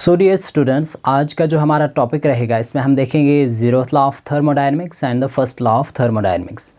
So dear students, आज का जो हमारा टॉपिक रहेगा इसमें हम देखेंगे zeroth law of thermodynamics and the first law of thermodynamics.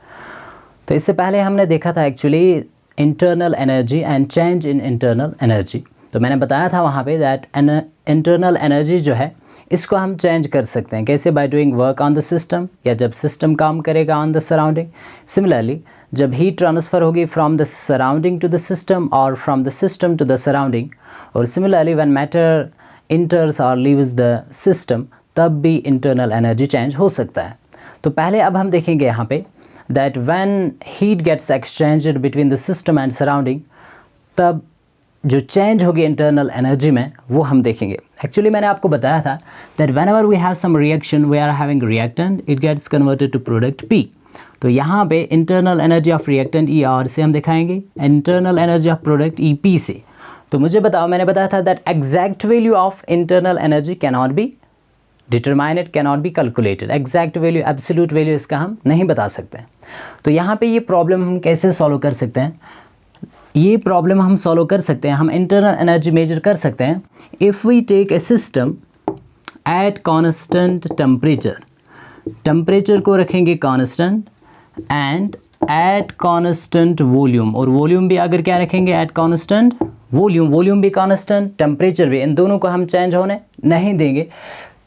तो इससे पहले हमने देखा था actually internal energy and change in internal energy. तो मैंने बताया था वहाँ पे दैट इंटरनल एनर्जी जो है इसको हम चेंज कर सकते हैं कैसे, by doing work on the system, या जब सिस्टम काम करेगा ऑन द सराउंडिंग। सिमिलरली जब हीट ट्रांसफ़र होगी from the surrounding to the system और from the system to the surrounding, और सिमिलरली व्हेन मैटर इंटर्स और लीव्स द सिस्टम, तब भी इंटरनल एनर्जी चेंज हो सकता है। तो पहले अब हम देखेंगे यहाँ पे that when heat gets exchanged between the system and surrounding, तब जो चेंज होगी इंटरनल एनर्जी में वो हम देखेंगे। एक्चुअली मैंने आपको बताया था that whenever we have some reaction we are having reactant, it gets converted to product P. तो यहाँ पे internal energy of reactant E R से हम दिखाएंगे, internal energy of product E P से। तो मुझे बताओ, मैंने बताया था that exact value of internal energy can not be determined, can not be calculated. Exact value, absolute value इसका हम नहीं बता सकते हैं। तो यहाँ पे ये प्रॉब्लम हम कैसे सॉल्व कर सकते हैं? ये प्रॉब्लम हम सॉल्व कर सकते हैं, हम इंटरनल एनर्जी मेजर कर सकते हैं if we take a system at constant temperature. Temperature को रखेंगे constant and at constant volume, और वॉल्यूम भी अगर क्या रखेंगे एट कॉन्स्टेंट वॉल्यूम, वॉल्यूम भी कॉन्स्टेंट, टेम्परेचर भी, इन दोनों को हम चेंज होने नहीं देंगे,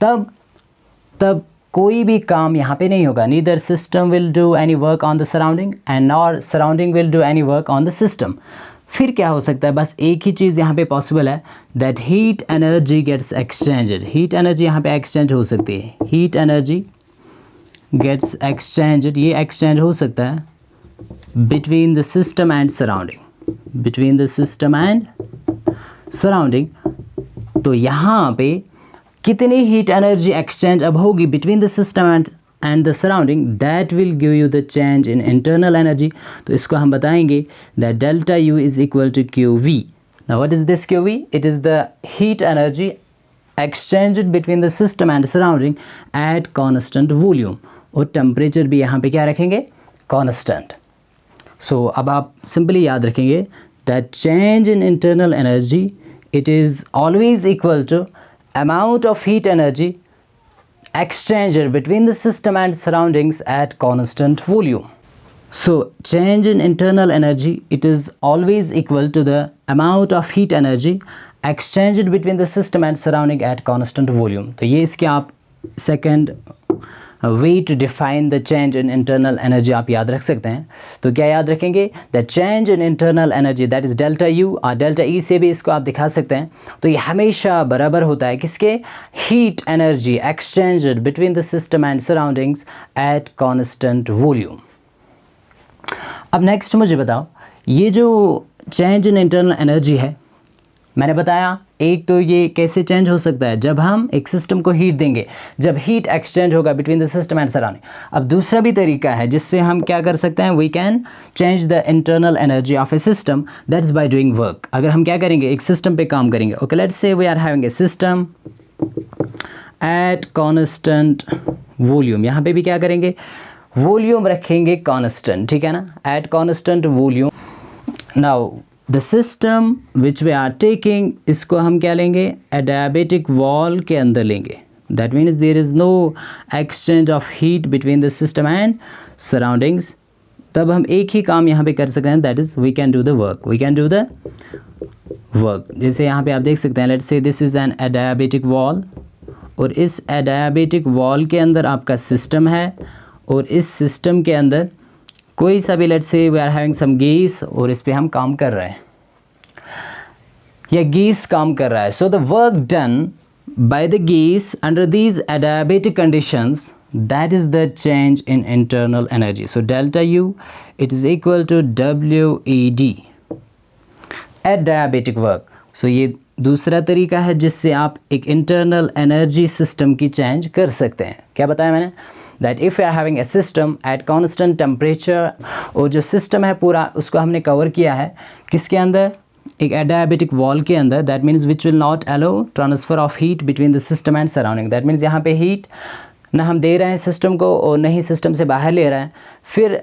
तब कोई भी काम यहाँ पे नहीं होगा। Neither system will do any work on the surrounding and nor surrounding will do any work on the system. फिर क्या हो सकता है? बस एक ही चीज़ यहाँ पे पॉसिबल है, that heat energy gets exchanged. Heat energy यहाँ पे एक्सचेंज हो सकती है, हीट एनर्जी गेट्स एक्सचेंज्ड, ये एक्सचेंज हो सकता है between the system and surrounding, between the system and surrounding. तो यहाँ पे कितनी हीट एनर्जी एक्सचेंज अब होगी between the system and the surrounding, that will give you the change in internal energy. तो इसको हम बताएंगे that delta U is equal to Q V. Now what is this Q V? It is the heat energy exchanged between the system and surrounding at constant volume, और temperature भी यहाँ पे क्या रखेंगे? कॉन्स्टेंट। सो अब आप सिंपली याद रखेंगे that change in internal energy it is always equal to amount of heat energy exchanged between the system and surroundings at constant volume. So change in internal energy, it is always equal to the amount of heat energy exchanged between the system and surrounding at constant volume. तो ये इसके आप second way to define the change in internal energy आप याद रख सकते हैं। तो क्या याद रखेंगे? the change in internal energy that is delta U, और delta E से भी इसको आप दिखा सकते हैं। तो ये हमेशा बराबर होता है किसके? heat energy exchanged between the system and surroundings at constant volume। अब नेक्स्ट मुझे बताओ, ये जो change in internal energy है, मैंने बताया एक तो ये कैसे चेंज हो सकता है, जब हम एक सिस्टम को हीट देंगे, जब हीट एक्सचेंज होगा between the system and surrounding. अब दूसरा भी तरीका है जिससे हम क्या कर सकते हैं, we can change the internal energy of a system, that is by doing work. अगर हम क्या करेंगे, एक सिस्टम पे काम करेंगे, okay let's say we are having a system at constant volume. यहाँ पे भी क्या करेंगे, वॉल्यूम रखेंगे कॉन्स्टेंट, ठीक है ना, at constant volume. Now the system which we are taking, इसको हम क्या लेंगे, एडियाबेटिक वॉल के अंदर लेंगे। That means there is no exchange of heat between the system and surroundings. तब हम एक ही काम यहाँ पे कर सकते हैं, that is we can do the work, we can do the work. जैसे यहाँ पे आप देख सकते हैं, let's say this is an adiabatic wall, और इस एडियाबेटिक वॉल के अंदर आपका सिस्टम है, और इस सिस्टम के अंदर कोई सा भी, let's say we are having some gas, और इस पे हम काम कर रहे हैं, या गैस काम कर रहा है। So the work done by the gas under these adiabatic conditions, that is the change in internal energy. So delta U it is equal to W E D adiabatic work. सो ये दूसरा तरीका है जिससे आप एक internal energy system की change कर सकते हैं। क्या बताया मैंने? That if you are having a system at constant temperature, और जो सिस्टम है पूरा उसको हमने कवर किया है किसके अंदर, एक एडियाबेटिक वॉल के अंदर। That means which will not allow transfer of heat between the system and surrounding. That means यहाँ पे हीट ना हम दे रहे हैं सिस्टम को, और नहीं सिस्टम से बाहर ले रहे हैं। फिर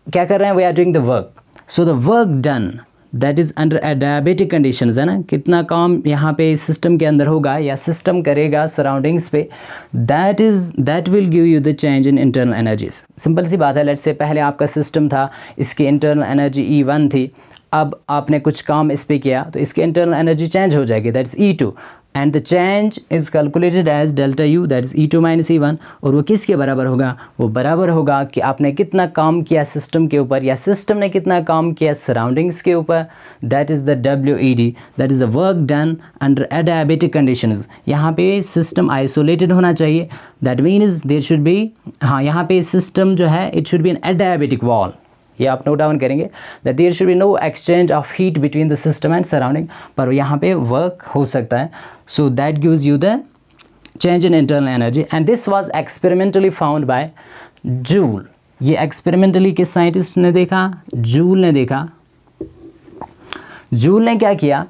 क्या कर रहे हैं, we are doing the work. So the work done that is under adiabatic conditions, है ना, कितना काम यहाँ पे सिस्टम के अंदर होगा या सिस्टम करेगा सराउंडिंग्स पे, that will give you the change in internal energies. Simple सी बात है, लेट्स से पहले आपका सिस्टम था, इसकी इंटरनल एनर्जी E1 थी, अब आपने कुछ काम इस पे किया तो इसकी इंटरनल एनर्जी चेंज हो जाएगी, that is E2, and the change is calculated as delta U, that is E2 minus E1। और वो किसके बराबर होगा? वो बराबर होगा कि आपने कितना काम किया सिस्टम के ऊपर या सिस्टम ने कितना काम किया सराउंडिंग्स के ऊपर, that is the WED, that is the work done under adiabatic conditions. यहाँ पे सिस्टम आइसोलेटेड होना चाहिए, that means there should be, हाँ यहाँ पे सिस्टम जो है it should be an adiabatic wall, ये आप नोट डाउन करेंगे, that there should be no exchange of heat between the system and surrounding, पर यहाँ पे वर्क हो सकता है। So that gives you the change in internal energy, and this was experimentally found by joule. ये experimentally किस scientist ने देखा? जूल ने देखा। जूल ने क्या किया,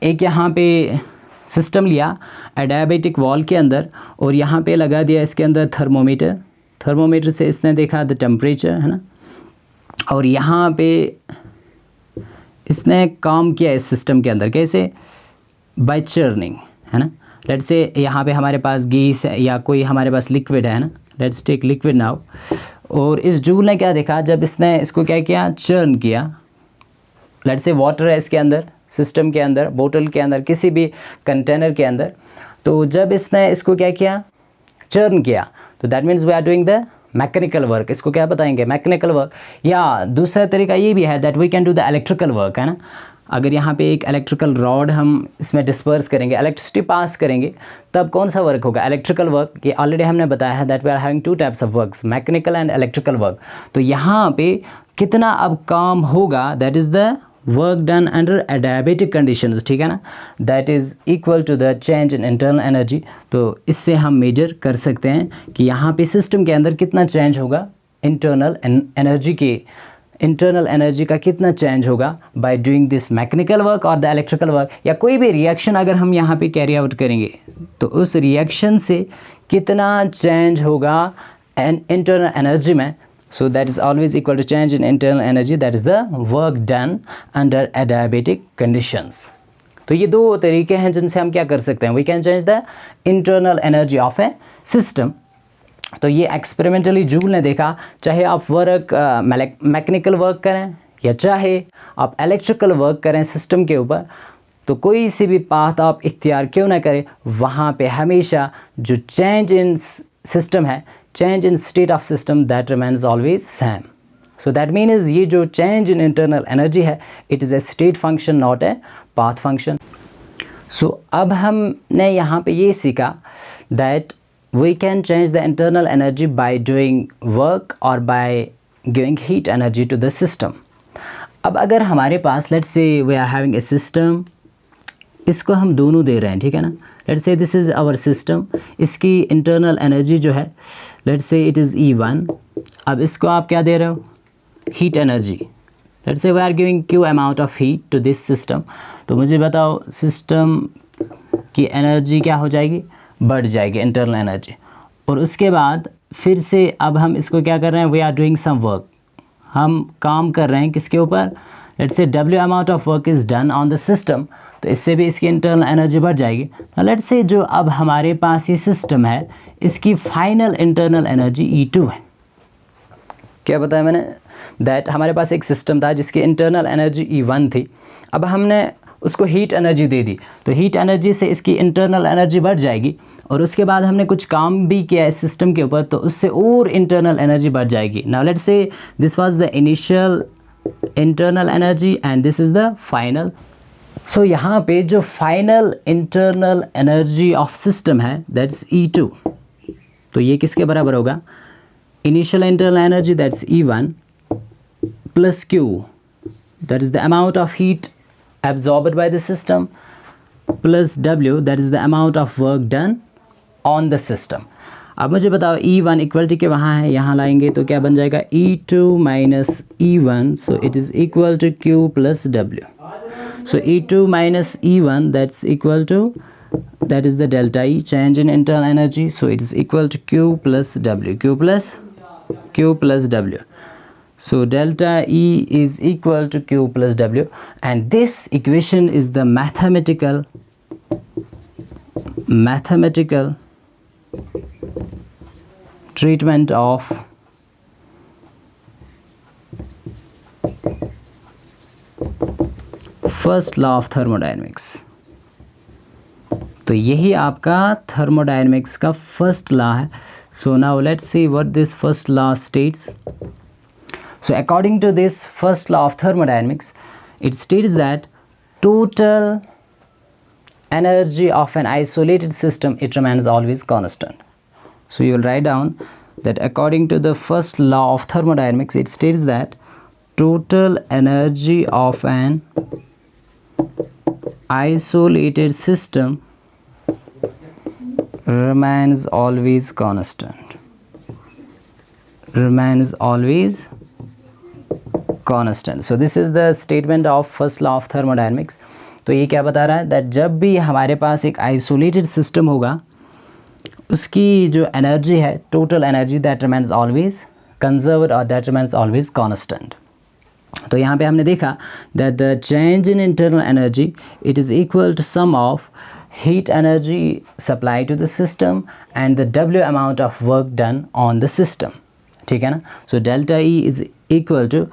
एक यहाँ पे सिस्टम लिया एडियाबेटिक वॉल के अंदर और यहाँ पे लगा दिया इसके अंदर थर्मोमीटर, थर्मोमीटर से इसने देखा द टेम्परेचर, है ना, और यहाँ पे इसने काम किया इस सिस्टम के अंदर, कैसे? बाय चर्निंग, है ना। लेट्स से यहाँ पे हमारे पास गैस है या कोई हमारे पास लिक्विड है ना, लेट्स टेक लिक्विड नाउ, और इस जूल ने क्या देखा, जब इसने इसको क्या किया, चर्न किया, लेट्स से वाटर है इसके अंदर, सिस्टम के अंदर, बोतल के अंदर, किसी भी कंटेनर के अंदर, तो जब इसने इसको क्या किया, चर्न किया, तो that means we are doing the mechanical work, इसको क्या बताएंगे, मैकेनिकल वर्क। या दूसरा तरीका ये भी है that we can do the electrical work, है ना। अगर यहाँ पे एक इलेक्ट्रिकल रॉड हम इसमें डिस्पर्स करेंगे, इलेक्ट्रिसिटी पास करेंगे, तब कौन सा वर्क होगा, इलेक्ट्रिकल वर्क। ये ऑलरेडी हमने बताया है that we are having 2 types of works, mechanical and electrical work. तो यहाँ पे कितना अब काम होगा, that is the work done under adiabatic conditions, ठीक है ना, that is equal to the change in internal energy. तो इससे हम मेजर कर सकते हैं कि यहाँ पे सिस्टम के अंदर कितना चेंज होगा, इंटरनल एनर्जी के, इंटरनल एनर्जी का कितना चेंज होगा by doing this mechanical work और द इलेक्ट्रिकल वर्क। या कोई भी रिएक्शन अगर हम यहाँ पे कैरी आउट करेंगे तो उस रिएक्शन से कितना चेंज होगा इंटरनल एनर्जी में। So that is always equal to change in internal energy, that is the work done under adiabatic conditions. तो ये दो तरीके हैं जिनसे हम क्या कर सकते हैं, we can change the internal energy of a system. तो ये एक्सपेरिमेंटली जूल ने देखा, चाहे आप वर्क मैकेनिकल वर्क करें या चाहे आप इलेक्ट्रिकल वर्क करें सिस्टम के ऊपर, तो कोई सी भी पाथ आप इख्तियार क्यों ना करें, वहाँ पे हमेशा जो चेंज इन सिस्टम है, change in state of system, that remains always same. So that means ये जो change in internal energy है, it is a state function, not a path function. So अब हमने यहाँ पे ये सीखा that we can change the internal energy by doing work or by giving heat energy to the system. अब अगर हमारे पास let's say we are having a system, इसको हम दोनों दे रहे हैं, ठीक है ना, let's say this is our system, इसकी इंटरनल एनर्जी जो है let's say it is E1, अब इसको आप क्या दे रहे हो, heat energy, let's say we are giving Q amount of heat to this system. तो मुझे बताओ सिस्टम की एनर्जी क्या हो जाएगी, बढ़ जाएगी इंटरनल एनर्जी। और उसके बाद फिर से अब हम इसको क्या कर रहे हैं, we are doing some work, हम काम कर रहे हैं किसके ऊपर, let's say W amount of work is done on the system, तो इससे भी इसकी इंटरनल एनर्जी बढ़ जाएगी। लेट्स से जो अब हमारे पास ये सिस्टम है, इसकी फाइनल इंटरनल एनर्जी E2 है। क्या बताया मैंने, दैट हमारे पास एक सिस्टम था जिसकी इंटरनल एनर्जी E1 थी, अब हमने उसको हीट एनर्जी दे दी, तो हीट एनर्जी से इसकी इंटरनल एनर्जी बढ़ जाएगी, और उसके बाद हमने कुछ काम भी किया इस सिस्टम के ऊपर, तो उससे और इंटरनल एनर्जी बढ़ जाएगी। Now let's say this was the initial internal energy and this is the final. सो यहाँ पे जो final internal energy of system है दैट्स E2, तो ये किसके बराबर होगा, initial internal energy that's E1 plus Q, that is the amount of heat absorbed by the system, plus W, that is the amount of work done on the system. अब मुझे बताओ E1 equality के वहाँ है, यहाँ लाएंगे तो क्या बन जाएगा, E2 minus E1, so it is equal to Q plus W. So E2 minus E1, that's equal to, that is the delta E, change in internal energy, so it is equal to Q plus W, Q plus W. So delta E is equal to Q plus W, and this equation is the mathematical treatment of first law of thermodynamics. तो यही आपका thermodynamics का first law है। So now let's see what this first law states. So according to this first law of thermodynamics, it states that total energy of an isolated system, it remains always constant. So you will write down that according to the first law of thermodynamics, it states that total energy of an isolated system remains always constant. So this is the statement of first law of thermodynamics. तो ये क्या बता रहा है, that जब भी हमारे पास एक आइसोलेटेड सिस्टम होगा, उसकी जो एनर्जी है, total energy, that remains always conserved और दैट रिमेंस ऑलवेज कांस्टेंट। तो यहाँ पे हमने देखा that the change in internal energy it is equal to sum of heat energy supply to the system and the W amount of work done on the system. ठीक है ना। So delta E is equal to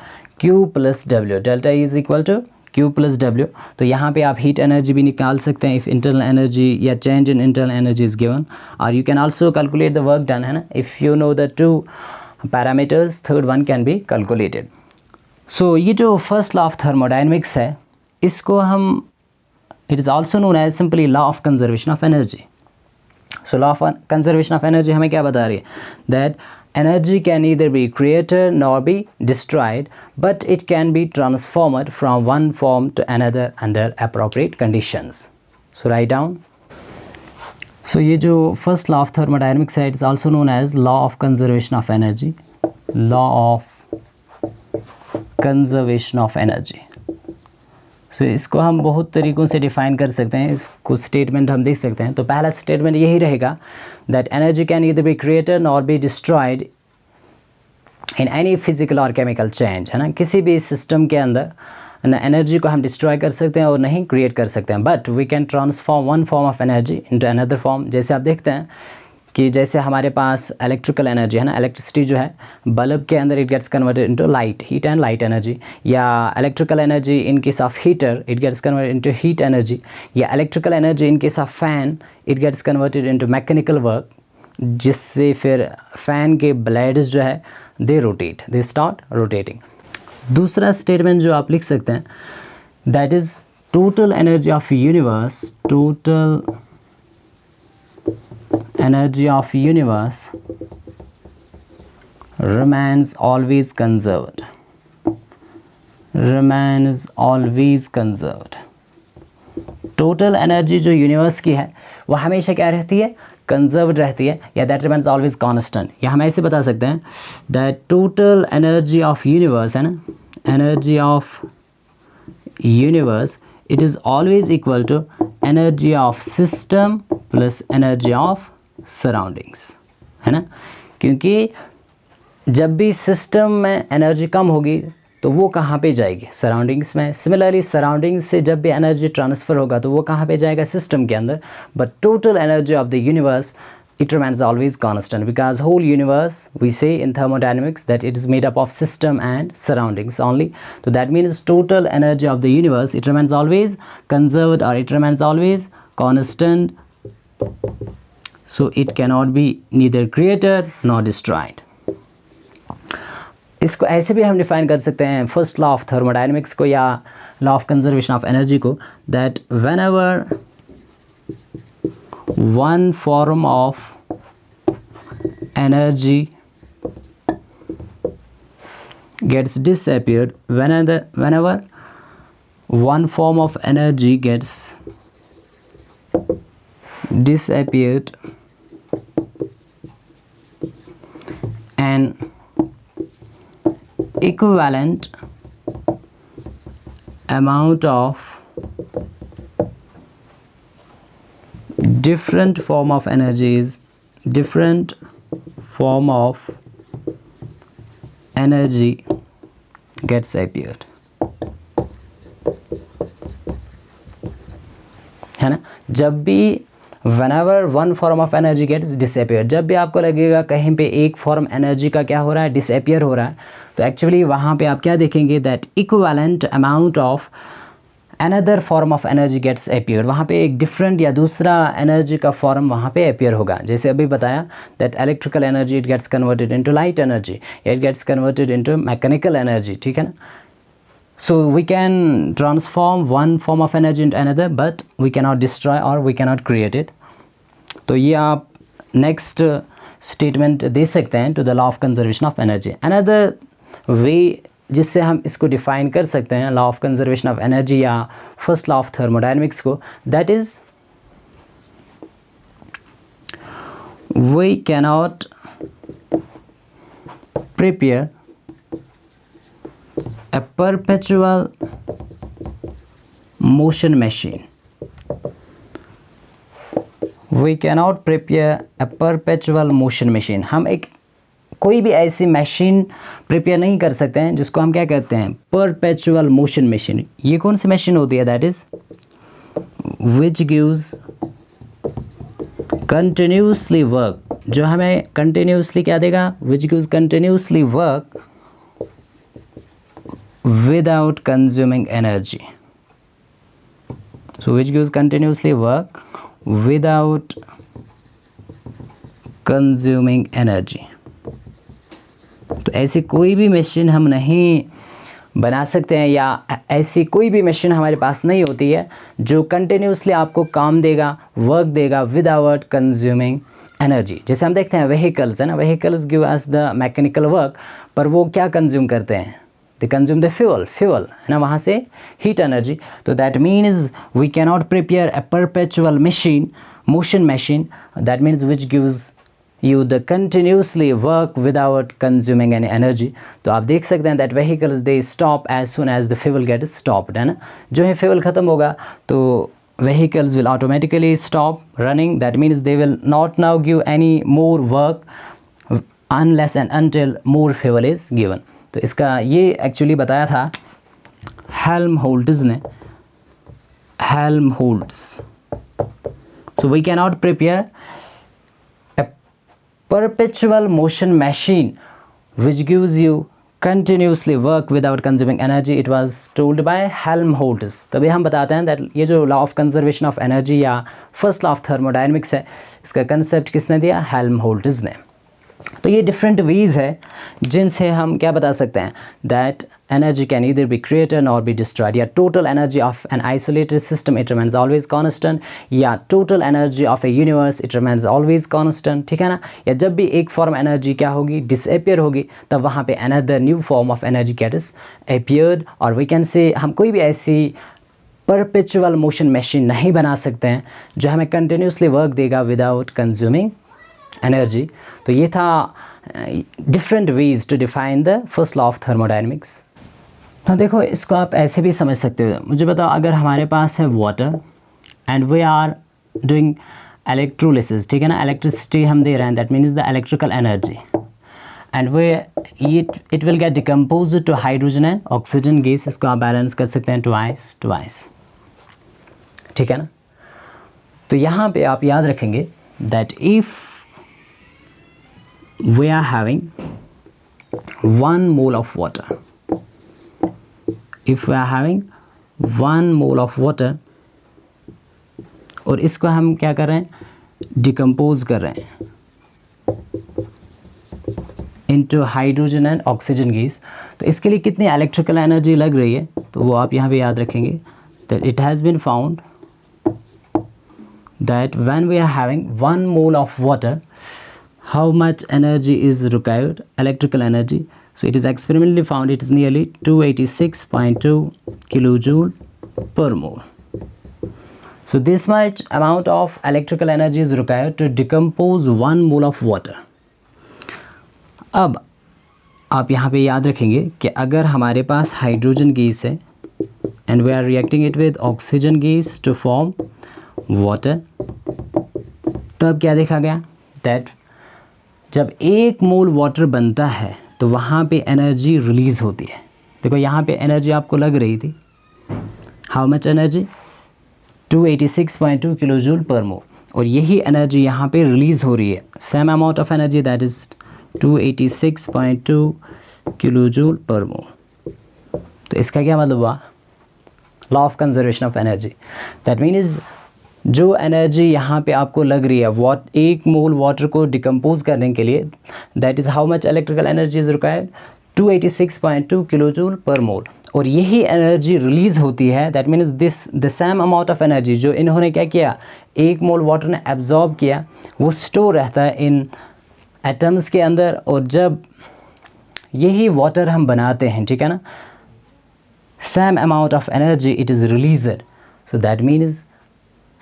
Q plus W। Delta E is equal to Q plus W। तो यहाँ पे आप heat energy भी निकाल सकते हैं इफ़ इंटरनल एनर्जी या change in internal energy is given, और you can also calculate the work done, है ना। If you know the two parameters, third one can be calculated. सो ये जो फर्स्ट लॉ ऑफ थर्मोडायनेमिक्स है, इसको हम, it is also known as simply law of conservation of energy. सो law of conservation of energy हमें क्या बता रही है, that energy can neither be created nor be destroyed, but it can be transformed from one form to another under appropriate conditions. So write down. So ये जो first law of thermodynamics है, it is also known as law of conservation of energy. Law of conservation of energy. So इसको हम बहुत तरीक़ों से define कर सकते हैं, इसको स्टेटमेंट हम देख सकते हैं। तो पहला स्टेटमेंट यही रहेगा that energy can either be created or be destroyed in any physical or chemical change, है ना। किसी भी सिस्टम के अंदर ना एनर्जी को हम डिस्ट्रॉय कर सकते हैं और नहीं क्रिएट कर सकते हैं, but we can transform one form of energy into another form. जैसे आप देखते हैं कि जैसे हमारे पास इलेक्ट्रिकल एनर्जी है ना, इलेक्ट्रिसिटी जो है बल्ब के अंदर it gets converted into light, heat and light energy, या electrical energy in case of heater it gets converted into heat energy, या electrical energy in case of fan it gets converted into mechanical work, जिससे फिर fan के blades जो है they rotate, they start rotating. दूसरा statement जो आप लिख सकते हैं, that is total energy of universe, total energy of universe remains always conserved, total energy जो यूनिवर्स की है वो हमेशा क्या रहती है, कंजर्व्ड रहती है, या दैट रिमेंस ऑलवेज कांस्टेंट। या हम ऐसे बता सकते हैं that total energy of universe, है ना, energy of universe it is always equal to energy of system plus energy of surroundings, है ना। क्योंकि जब भी सिस्टम में एनर्जी कम होगी तो वो कहाँ पे जाएगी, सराउंडिंग्स में। सिमिलरली सराउंडिंग्स से जब भी एनर्जी ट्रांसफ़र होगा तो वो कहाँ पे जाएगा, सिस्टम के अंदर। But total energy of the universe it remains always constant, because whole universe we say in thermodynamics that it is made up of system and surroundings only. So that means total energy of the universe, it remains always conserved or it remains always constant. So it cannot be neither created nor destroyed. इसको ऐसे भी हम define कर सकते हैं first law of thermodynamics को या law of conservation of energy को, that whenever one form of energy gets disappeared, whenever one form of energy gets disappeared, an equivalent amount of different form of energy gets appeared, है ना। जब भी whenever one form of energy gets disappeared, जब भी आपको लगेगा कहीं पे एक फॉर्म एनर्जी का क्या हो रहा है, डिसअपियर हो रहा है, तो एक्चुअली वहाँ पे आप क्या देखेंगे, that equivalent amount of another form of energy gets appear, वहाँ पे एक डिफरेंट या दूसरा एनर्जी का फॉर्म वहाँ पे अपीयर होगा। जैसे अभी बताया that electrical energy it gets converted into light energy, it gets converted into mechanical energy, ठीक है ना। So we can transform one form of energy into another, but we cannot destroy or we cannot create it. तो ये आप next statement दे सकते हैं to the law of conservation of energy. Another way जिससे हम इसको डिफाइन कर सकते हैं law of conservation of energy या फर्स्ट लॉ ऑफ थर्मोडायनेमिक्स को, that is we cannot prepare a perpetual motion machine. We cannot prepare a perpetual motion machine. हम एक कोई भी ऐसी मशीन प्रिपेयर नहीं कर सकते हैं जिसको हम क्या कहते हैं, परपेचुअल मोशन मशीन। ये कौन सी मशीन होती है, that is which gives continuously work, जो हमें कंटिन्यूसली क्या देगा, which gives continuously work without consuming energy. So which gives continuously work without consuming energy. तो ऐसी कोई भी मशीन हम नहीं बना सकते हैं या ऐसी कोई भी मशीन हमारे पास नहीं होती है जो कंटिन्यूसली आपको काम देगा, वर्क देगा विदाउट कंज्यूमिंग एनर्जी। जैसे हम देखते हैं व्हीकल्स है ना, vehicles give us the mechanical work, पर वो क्या कंज्यूम करते हैं, they consume the fuel है ना, वहाँ से heat energy। तो that means we cannot prepare a perpetual motion machine, that means which gives you the continuously work without consuming any energy। तो आप देख सकते हैं that vehicles they stop as soon as the fuel gets stopped, है ना। जो है fuel ख़त्म होगा तो vehicles will automatically stop running, that means they will not now give any more work unless and until more fuel is given। तो इसका ये एक्चुअली बताया था हेल्महोल्ट्ज़ ने, Helmholtz. So we can not prepare a perpetual motion machine which gives you continuously work without consuming energy, it was told by Helmholtz. तभी हम बताते हैं दैट ये जो law of conservation of energy या फर्स्ट लॉ ऑफ थर्मोडायनेमिक्स है, इसका concept किसने दिया, हेल्महोल्ट्ज़ ने। तो ये डिफरेंट वेज है जिनसे हम क्या बता सकते हैं, that energy can either be created or be destroyed, या total energy of an isolated system it remains always constant, या total energy of a universe it remains always constant, ठीक है ना। या जब भी एक फॉर्म एनर्जी क्या होगी, डिसअपियर होगी, तब वहाँ पे another new form of energy gets appeared. और वी कैन से हम कोई भी ऐसी परपेचुअल मोशन मशीन नहीं बना सकते हैं जो हमें कंटिन्यूसली वर्क देगा विदाउट कंज्यूमिंग एनर्जी। तो ये था different ways to define the first law of thermodynamics. तो देखो इसको आप ऐसे भी समझ सकते हो, मुझे बताओ अगर हमारे पास है water and we are doing electrolysis, ठीक है ना, इलेक्ट्रिसिटी हम दे रहे हैं, that means the electrical energy, and way it will get decompose to hydrogen and oxygen gas. इसको आप बैलेंस कर सकते हैं ट्वाइस, ठीक है ना। तो यहाँ पे आप याद रखेंगे that if we are having 1 mole of water, if we are having 1 mole of water, और इसको हम क्या कर रहे हैं, डिकम्पोज कर रहे हैं into hydrogen and oxygen gas, तो इसके लिए कितनी इलेक्ट्रिकल एनर्जी लग रही है, तो वो आप यहाँ पे याद रखेंगे that it has been found that when we are having 1 mole of water, how much energy is required, electrical energy. So it is experimentally found it is nearly 286.2 kilojoule per mole. So this much amount of electrical energy is required to decompose 1 mole of water. अब आप यहाँ पे याद रखेंगे कि अगर हमारे पास hydrogen gas है and we are reacting it with oxygen gas to form water, तब क्या देखा गया, that जब 1 मोल वाटर बनता है तो वहाँ पे एनर्जी रिलीज़ होती है, देखो यहाँ पे एनर्जी आपको लग रही थी, how much energy, 286.2 kilo joule per mole, और यही एनर्जी यहाँ पे रिलीज़ हो रही है, same amount of energy that is 286.2 kilo joule per mole. तो इसका क्या मतलब हुआ, law of conservation of energy, that means जो एनर्जी यहाँ पे आपको लग रही है एक मोल वाटर को डिकम्पोज करने के लिए, that is how much electrical energy is required, 286.2 kilo joule per mole, और यही एनर्जी रिलीज़ होती है, that means the same amount of energy जो इन्होंने क्या किया, एक मोल वाटर ने एब्जॉर्ब किया, वो स्टोर रहता है इन एटम्स के अंदर, और जब यही वाटर हम बनाते हैं, ठीक है ना, same amount of energy it is released, so that means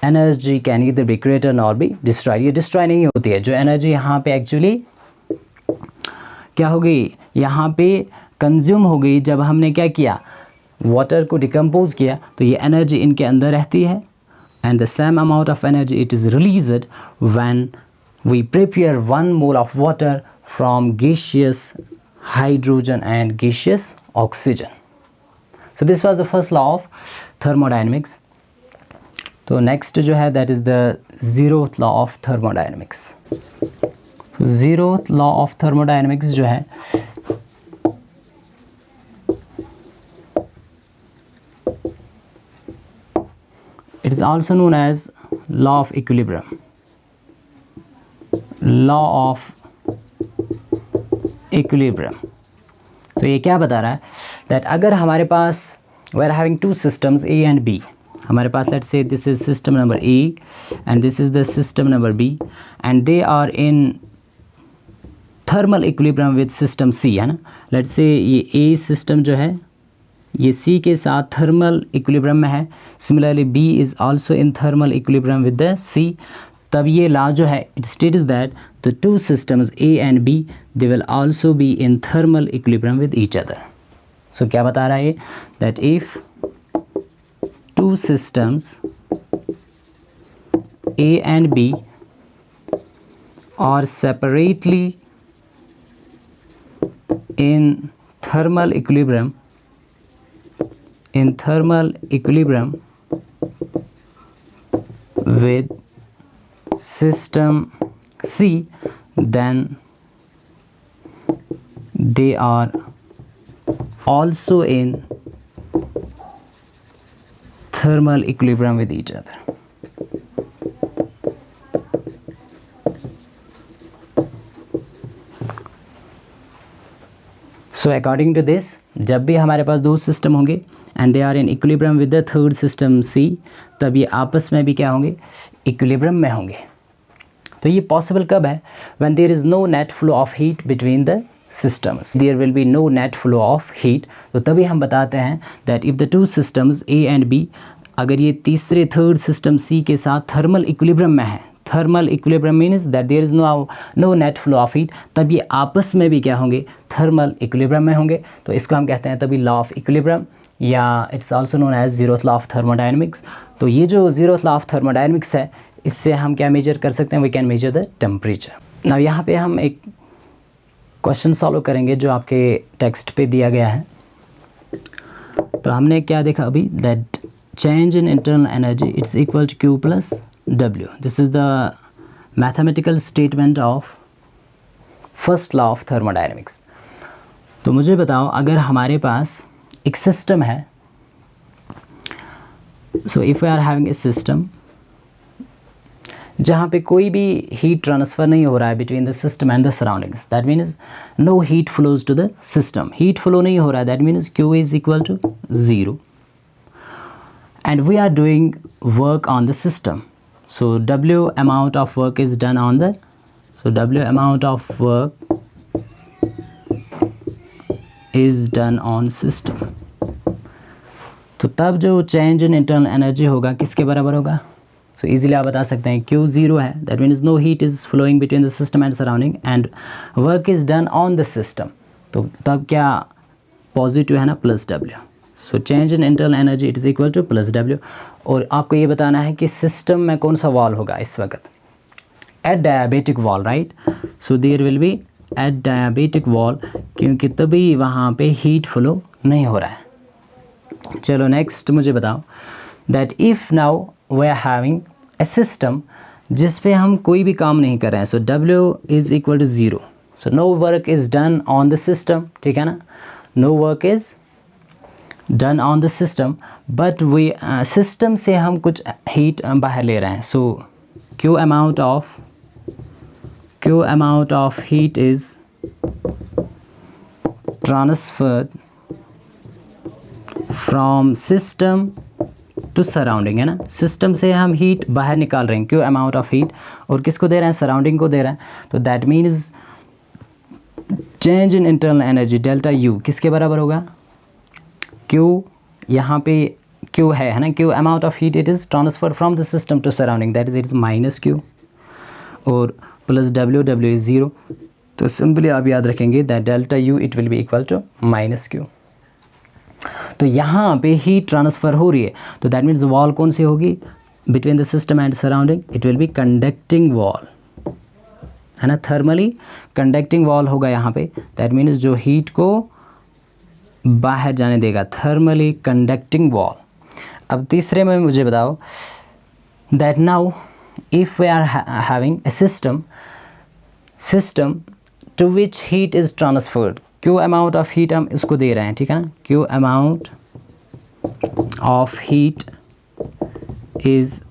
energy can either be created nor be destroyed. ये डिस्ट्रॉय नहीं होती है, जो एनर्जी यहाँ पे एक्चुअली क्या हो गई, यहाँ पे कंज्यूम हो गई, जब हमने क्या किया, वाटर को डिकम्पोज किया, तो ये एनर्जी इनके अंदर रहती है, and the same amount of energy it is released when we prepare 1 mole of water from gaseous hydrogen and gaseous oxygen. So this was the first law of thermodynamics. तो next जो है that is the zeroth law of thermodynamics. Zeroth law of thermodynamics जो है it is also known as law of equilibrium, law of equilibrium। तो ये क्या बता रहा है, that अगर हमारे पास we are having two systems A and B, हमारे पास let's say this is system number A and this is the system number B and they are in thermal equilibrium with system C, है ना, let's say ये A system जो है ये C के साथ thermal equilibrium में है, similarly B is also in thermal equilibrium with the C, तब ये लॉ जो है it states that the two systems A and B they will also be in thermal equilibrium with each other. So क्या बता रहा है ये, that if two systems A and B are separately in thermal equilibrium with system C, then they are also in thermal equilibrium with each other। So according to this, जब भी हमारे पास दो system होंगे and they are in equilibrium with the third system C, तब ये आपस में भी क्या होंगे, इक्विलिब्रियम में होंगे। तो ये पॉसिबल कब है, when there is no net flow of heat between the systems, there will be no net flow of heat. तो तभी हम बताते हैं that if the two systems A and B, अगर ये तीसरे थर्ड सिस्टम सी के साथ थर्मल इक्विलिब्रियम में है, thermal equilibrium means that there is no net flow of heat, तब ये आपस में भी क्या होंगे, थर्मल इक्विलिब्रियम में होंगे। तो इसको हम कहते हैं तभी लॉ ऑफ इक्विलिब्रियम, या it's also known as zeroth law of thermodynamics. तो ये जो ज़ीरोथ लॉ ऑफ थर्मोडायनेमिक्स है, इससे हम क्या मेजर कर सकते हैं, we can measure the temperature. Now यहाँ पे हम एक क्वेश्चन सॉल्व करेंगे जो आपके टेक्स्ट पे दिया गया है। तो हमने क्या देखा अभी, that change in internal energy it's equal to Q plus W। This is the mathematical statement of first law of thermodynamics. तो मुझे बताओ, अगर हमारे पास एक सिस्टम है, so if we are having a system जहाँ पे कोई भी हीट ट्रांसफ़र नहीं हो रहा है between the system and the surroundings, that means no heat flows to the system, heat flow नहीं हो रहा है, that means Q is equal to 0 and we are doing work on the system, so W amount of work is done on the, so W amount of work is done on system। तो तब जो change in internal energy होगा किसके बराबर होगा, so easily आप बता सकते हैं Q 0 है, that means no heat is flowing between the system and surrounding and work is done on the system, तो तब क्या पॉजिटिव है ना, plus W। So change in internal energy it is equal to plus W। और आपको ये बताना है कि सिस्टम में कौन सा वॉल होगा इस वक्त, adiabatic wall, right. So there will be adiabatic wall, क्योंकि तभी वहाँ पे हीट फ्लो नहीं हो रहा है। चलो नेक्स्ट मुझे बताओ that if now we are having a system जिस पे हम कोई भी काम नहीं कर रहे हैं, so W is equal to 0, so no work is done on the system, ठीक है ना, no work is done on the system, but we system से हम कुछ हीट बाहर ले रहे हैं, सो Q amount of heat is transferred from system to surrounding, है ना, सिस्टम से हम हीट बाहर निकाल रहे हैं, Q amount of heat, और किसको दे रहे हैं, सराउंडिंग को दे रहे हैं, तो that means change in internal energy delta U किसके बराबर होगा, Q यहाँ पे Q है ना, Q amount of heat it is transferred from the system to surrounding, that is it is minus Q, और प्लस W इज़ 0, तो simply आप याद रखेंगे that delta U it will be equal to minus Q। तो यहाँ पे heat transfer हो रही है, तो दैट मीन्स वॉल कौन सी होगी, between the system and surrounding, it will be conducting wall, है ना, थर्मली कंडक्टिंग वॉल होगा यहाँ पे, दैट मीन्स जो हीट को बाहर जाने देगा, थर्मली कंडक्टिंग वॉल। अब तीसरे में मुझे बताओ that now if we are having a system to which heat is transferred, Q amount of heat हम इसको दे रहे हैं, ठीक है ना, Q amount of heat is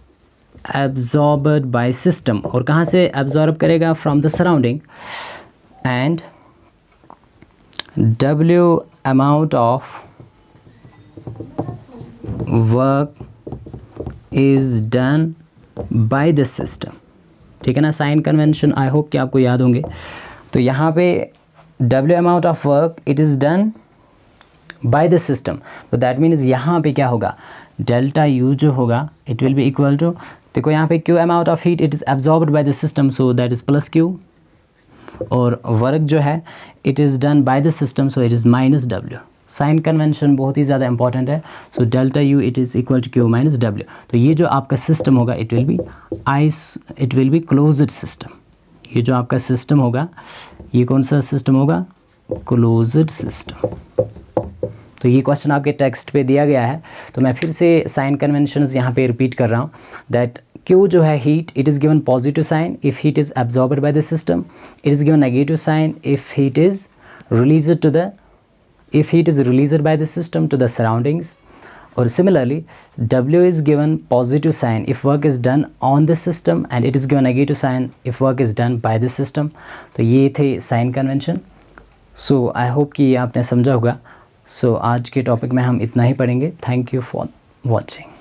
absorbed by system, और कहाँ से एब्जॉर्ब करेगा, from the surrounding, and W amount of work is done by the system, ठीक है ना, साइन कन्वेंशन आई होप कि आपको याद होंगे। तो यहाँ पे W amount of work it is done by the system, तो दैट मीन्स यहाँ पे क्या होगा, डेल्टा U जो होगा it will be equal to, देखो यहाँ पे Q amount of heat it is absorbed by the system, so that is plus Q, और वर्क जो है it is done by the system, so it is minus W। Sign convention बहुत ही ज़्यादा important है, so delta U it is equal to Q minus W। तो ये जो आपका सिस्टम होगा it will be closed system, ये जो आपका सिस्टम होगा ये कौन सा सिस्टम होगा, क्लोज्ड सिस्टम। तो ये क्वेश्चन आपके टेक्स्ट पे दिया गया है, तो मैं फिर से साइन कन्वेंशंस यहाँ पे रिपीट कर रहा हूँ दैट Q जो है heat it is given positive sign if heat is absorbed by the system, it is given negative sign if heat is released by the system to the surroundings, or similarly W is given positive sign if work is done on the system and it is given negative sign if work is done by the system। तो ये थे sign convention. So I hope कि आपने समझा होगा। सो आज के topic में हम इतना ही पढ़ेंगे। Thank you for watching.